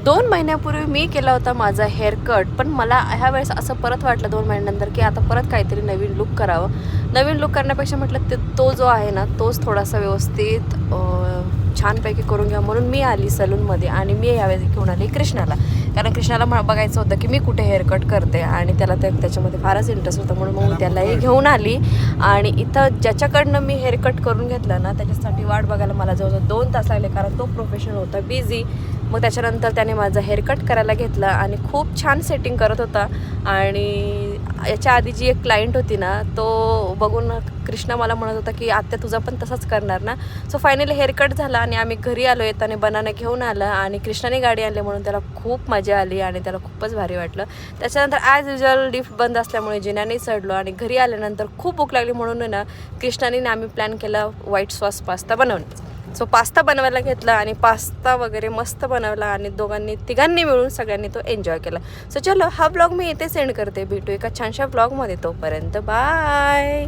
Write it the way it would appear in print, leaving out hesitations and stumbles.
2 महिन्यापूर्वी मी केला होता माझा हेअर कट, पण मला ह्या वेळेस असं परत वाटलं 2 महिन्यानंतर की आता परत काहीतरी नवीन लुक करावं. नवीन लुक करण्यापेक्षा म्हटलं तो जो आहे ना तोच थोडासा व्यवस्थित छानपैकी करून घ्या, म्हणून मी आली सलूनमध्ये आणि मी यावेळेस घेऊन आली कृष्णाला. कारण कृष्णाला बघायचं होतं की मी कुठे हेअर कट करते आणि त्याला त्याच्यामध्ये फारच इंटरेस्ट होता, म्हणून मग मी त्यालाही घेऊन आली. आणि इथं ज्याच्याकडनं मी हेअर कट करून घेतलं ना त्याच्यासाठी वाट बघायला मला जवळजवळ 2 तास लागले, कारण तो प्रोफेशनल होता बिझी. मग त्याच्यानंतर त्याने माझं हेअर कट करायला घेतला आणि खूप छान सेटिंग करत होता. आणि याच्या आधी जी एक क्लायंट होती ना तो बघून कृष्णा मला म्हणत होता की आत्या तुझा पण तसाच करणार ना. सो फायनली हेअर कट झाला आणि आम्ही घरी आलो. येताना बनाना घेऊन आला आणि कृष्णाने गाडी आणली म्हणून त्याला खूप मजा आली आणि त्याला खूपच भारी वाटलं. त्याच्यानंतर ॲज युजल लिफ्ट बंद असल्यामुळे जिन्याने चढलो आणि घरी आल्यानंतर खूप भूक लागली, म्हणून ना कृष्णाने आम्ही प्लॅन केला व्हाईट सॉस पास्ता बनवण्याचा. सो पास्ता बनवायला घेतला आणि पास्ता वगैरे मस्त बनवला आणि तिघांनी मिळून सगळ्यांनी तो एन्जॉय केला. सो चलो हा ब्लॉग मी इथे सेंड करते. भेटू एका छानशा ब्लॉगमध्ये. तोपर्यंत बाय.